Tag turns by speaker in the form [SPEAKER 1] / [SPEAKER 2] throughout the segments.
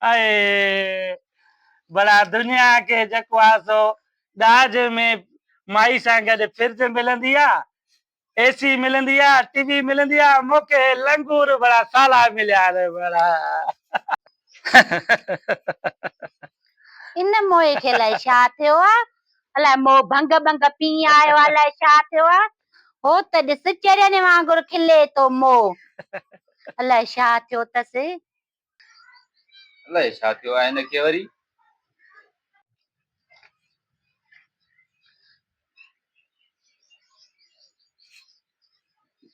[SPEAKER 1] अए बड़ा दुनिया के जकवासो दाज में माई सां गॾु फिर्ज मिलंदी आहे, एसी मिलंदी आहे, टीवी मिलंदी आहे, मूंखे लंगूर बड़ा साला मिलिया बड़ा
[SPEAKER 2] इन मोए खे लाइ छा थियो आहे? अलाए मो भंग भंग पी आयो आहे, अलाए छा थियो आहे? हो त ॾिस चरियनि वांगुरु खिले थो मो। अलाए छा थियो अथसि?
[SPEAKER 3] अलाए छा थियो आहे हिनखे वरी।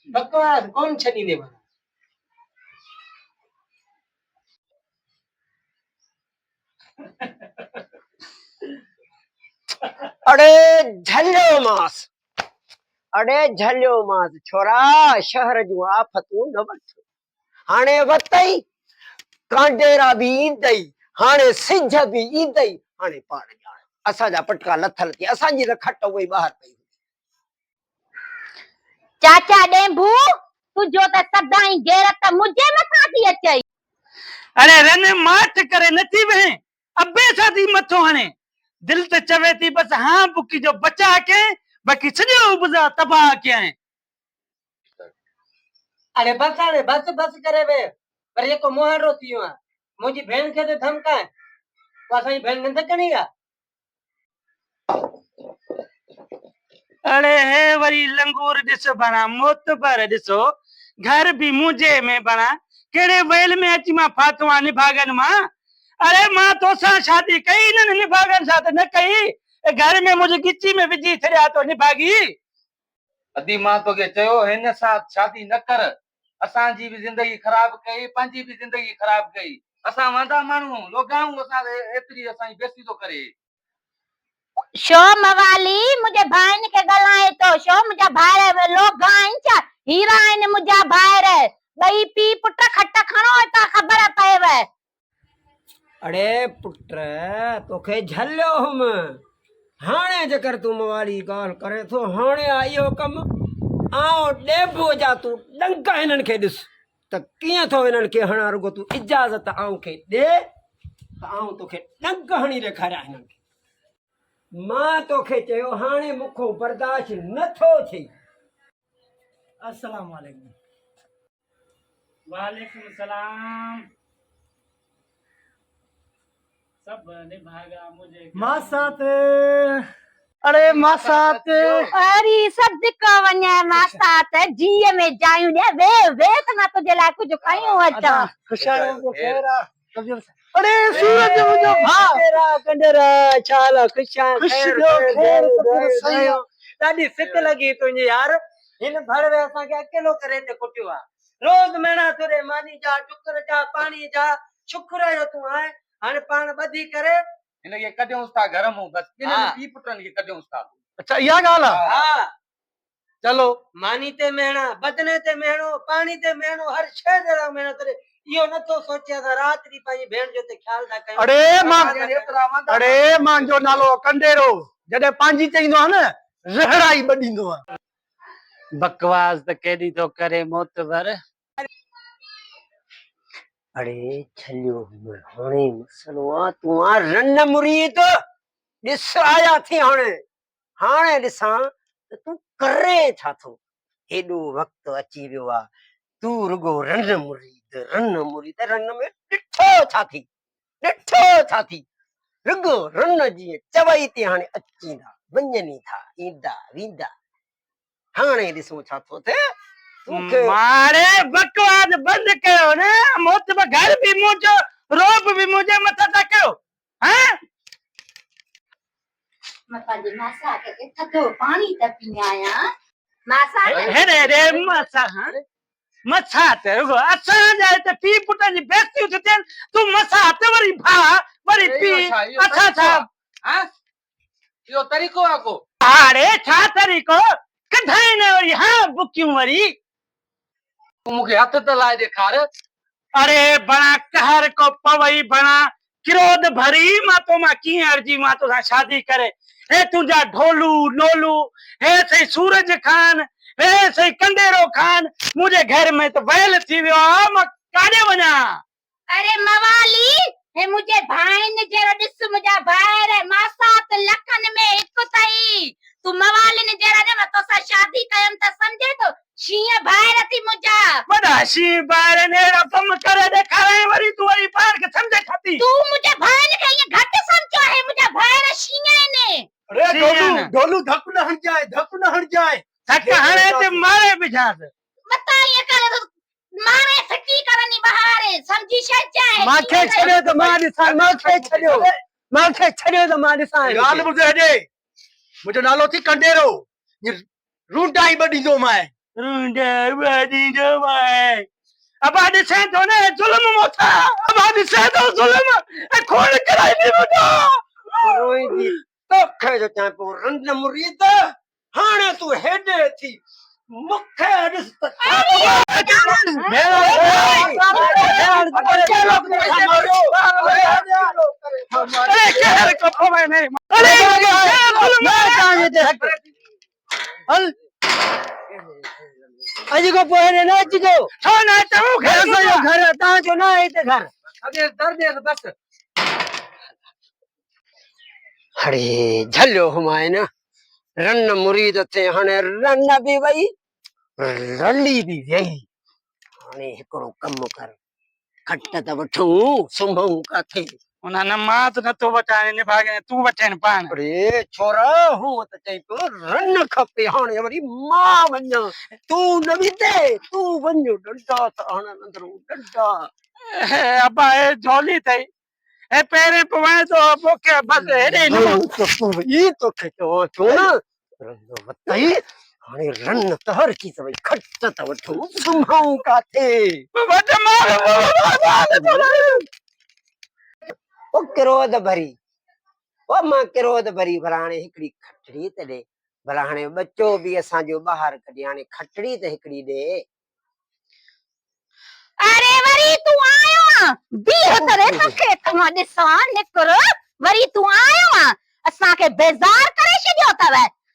[SPEAKER 4] बकवास कौन छॾींदे वञे?
[SPEAKER 5] अरे झल्यो मास, अरे झल्यो मास छोरा, शहर जूं आफतूं न वठ। हाणे वतई कांडेरा भी ईंदई, हाणे सिझ भी ईंदई, हाणे पाण ॼाण असांजा पटका लथल थी, असांजी त खट उई ॿाहिर पई।
[SPEAKER 2] चाचा ॾेंभू, तुंहिंजो त सदाई गैरत मुंहिंजे मथां थी अचई।
[SPEAKER 1] अरे रन माठ करे नथी वेहे, अबे सां थी मथो हणे। दिल त चवे थी बस हाँ बुकी जो बचा के, बाक़ी सॼो उपजा तबाह कयां।
[SPEAKER 4] अरे बस हाणे बस बस करे वे, पर ये को मुहारो थी वियो आहे। मुंहिंजी भेण खे त धमकाए, तूं असांजी भेण नंढ कणी आहे।
[SPEAKER 1] अरे हे वरी लंगूर ॾिस बणा मोतबर ॾिसो, घर भी मुंहिंजे में बणा, कहिड़े वेल में अची मां फातो आहे निभागन मां। अरे मां तोसां शादी कई न निभागन सां त न कई, घर में मुंहिंजी गिची में विझी छॾिया तो निभागी।
[SPEAKER 3] अदी मां तोखे चयो हिन सां शादी न कर, असांजी भी जिंदगी ख़राब कई, पंहिंजी भी जिंदगी ख़राब कई। असां वांदा माण्हू लोगाऊं, असां एतिरी असांजी बेइज्जती थो करे।
[SPEAKER 2] शो मवाली मुंहिंजे भाइनि खे ॻाल्हाए थो, शो मुंहिंजा भाइर लोगा आहिनि छा? हीरा आहिनि मुंहिंजा भाइर, ॿई पीउ पुट खट खणो त ख़बर पएव।
[SPEAKER 5] अरे पुट तोखे झल्यो हुम, हाणे जेकर तूं मवाली ॻाल्हि करे थो, हाणे आ इहो कमु। आउं ॾेबो जा तूं डंक हिननि खे ॾिस त कीअं थो हिननि खे हणा, रुगो तूं इजाज़त आउं खे ॾे त आउं तोखे डंक हणी ॾेखारियां हिननि खे। मां तोखे चयो हाणे मूंखों बर्दाश्त नथो थिए।
[SPEAKER 1] अस्सलाम वालेकुम। वालेकुम सलाम। सब निभागा मुझे
[SPEAKER 4] मासात, अरे मासात,
[SPEAKER 2] अरे सब दिका वञे मासात, जीअ में जायूं ॾे वे वे त मां तुंहिंजे लाइ कुझु खयूं अचां।
[SPEAKER 4] खुशारो को खैरा। अरे सूरज मुंहिंजो भाउ,
[SPEAKER 5] तेरा कंडरा छाला खुशा
[SPEAKER 4] खैर सही।
[SPEAKER 5] ॾाढी सिक लगी तुंहिंजी यार। हिन भड़वे असांखे अकेलो करे ते कुटियो आहे। रोज़ मेणा तुरे मानी जा टुकर जा पाणी जा शुक्र जो तूं आहे। हाणे पाण ॿधी करे
[SPEAKER 3] हिनखे कढियूंसि था घर मां, बस ॿिन्हिनि पीउ पुटनि खे कढियूंसि था।
[SPEAKER 4] अच्छा इहा ॻाल्हि आहे।
[SPEAKER 5] हा
[SPEAKER 4] चलो
[SPEAKER 5] मानी ते मेणा, बदने ते मेणो, पानी ते मेणो, हर शइ ते मेणो करे। इहो नथो सोचिया त राति ॾींहुं पंहिंजी भेण जो ते ख्याल था कयूं।
[SPEAKER 4] अरे मुंहिंजो नालो कंडेरो, जॾहिं पंहिंजी चईंदो आहे न रहड़ाई ॿॾींदो आहे।
[SPEAKER 1] बकवास त केॾी थो करे मोतबर।
[SPEAKER 5] अरे छलियो हाणे मसलो आहे तूं आ रन मुरीद, ॾिस आया थी हाणे। हाणे ॾिसां त तूं करे छा थो। हेॾो वक़्तु अची वियो आहे, तूं रुगो रन मुरीद रन मुरीद, रन में ॾिठो छा थी, ॾिठो छा थी। रुगो रन जीअं चवई थी हाणे अचींदा वञनि था, ईंदा वेंदा। हाणे ॾिसूं छा थो थिए।
[SPEAKER 1] मारे बकवास बंद कयो न, मोतबर घर भी मुंहिंजो, रोब भी मुंहिंजे मथां था कयो। हैं
[SPEAKER 2] मां पंहिंजी मासा खे थधो पाणी त पी आयां। मासा
[SPEAKER 1] हेरे रे मसा मसा ते रुगो असांजा हिते पीउ पुटनि जी बेइज्जतियूं थी थियनि, तूं मसा ते वरी भाउ वरी पीउ। असां छा
[SPEAKER 3] इहो तरीक़ो आहे को?
[SPEAKER 1] अरे छा तरीक़ो, कढाई न वरी हाँ बुकियूं वरी।
[SPEAKER 3] तूं मूंखे हथ त लाए ॾेखार।
[SPEAKER 1] अरे बणा कहर को पवई बणा क्रोध भरी, मां तो मां कीअं अर्जी मां तोसां शादी करे। हे तुंहिंजा ढोलू नोलू, हे सही सूरज खान, हे सही कंडेरो खान, मुझे घर में तो वैल थी वियो आहे, मां काॾे वञा।
[SPEAKER 2] अरे मवाली हे मुझे भाइन जेरो ॾिस मुंहिंजा भाइर मासात लखन में हिकु तई तू मवालिन जेरा ने मैं तोसां शादी कयम त समझे तो शीअं भाइर थी मुंहिंजा
[SPEAKER 1] वॾा शी ॿार ने अहिड़ा कम करे ॾेखारे वरी तूं वरी पाण खे सम्झे छाती
[SPEAKER 2] तू मुंहिंजे भाइर खे ईअं घटि सम्झो आहे मुंहिंजा भाइर शीअं आहिनि
[SPEAKER 5] अरे
[SPEAKER 1] सी
[SPEAKER 5] ढोलू
[SPEAKER 1] आहिनि।
[SPEAKER 5] ढोलू धक न हण जाए धक न हण जाए
[SPEAKER 1] धक हणे ते मारे बिछास
[SPEAKER 2] मता ईअं करे तो मारे फिटी करनी बहार समझी छॾ आहे
[SPEAKER 5] मांखे छॾियो त मां ॾिसां मांखे छॾियो त मां ॾिसां
[SPEAKER 6] ॻाल्हि ॿुधे हेॾे मुंहिंजो नालो थी कंडेरो रूंडाई ॿॾींदो मां
[SPEAKER 1] रुंडे बड़ी जो माए अबा ॾिसे थो न ज़ुल्म मोथा अबा ॾिसे थो ज़ुल्म ऐं खोड़ कराई थी मुंडा
[SPEAKER 5] रोईंदी तोखे जो चाहे पोइ रंड मुरीद हाणे तूं हेॾे थी मूंखे ॾिस त
[SPEAKER 1] अरे कहर कपो में नहीं अरे ज़ुल्म
[SPEAKER 5] हल अॼु खां पोइ हेॾे न अचिजो
[SPEAKER 1] छो न चऊं घर
[SPEAKER 5] असांजो घर आहे तव्हांजो न आहे हिते घर
[SPEAKER 3] अॻे दर्द बस
[SPEAKER 5] अरे झलियो हुमायूं रन मुरीद थे हाणे रन बि वई रली बि वेही हाणे हिकिड़ो कमु कर खट त वठूं सुम्हूं काथे
[SPEAKER 1] उन्हें नमाज न तो बचाने ने भागे तू बचन पान
[SPEAKER 5] अरे छोरा हूं त चई पियो रन खपे हाणे वरी मां वञा तूं न विधे तूं वञ डंडा त हण अंदरूं डंडा
[SPEAKER 1] अबा ए झोली थई ए पेरे पवे तो पोके बस हेडे न
[SPEAKER 5] ई तोखे चवां थो न रन वतई हाणे रन त हर चीज वई खट त वठूं सुम्हूं काथे
[SPEAKER 1] वट मार
[SPEAKER 5] ओ क्रोध भरी ओ मां क्रोध भरी भला हाणे हिकिड़ी खटड़ी त ॾे भला हाणे बच्चो बि असांजो ॿाहिरि कढी हाणे खटड़ी त हिकिड़ी ॾे
[SPEAKER 2] अरे वरी तू आयो आ बीह करे तोखे मां ॾिसां निकर वरी तू आयो आ असांखे बेज़ार करे छॾियो अथव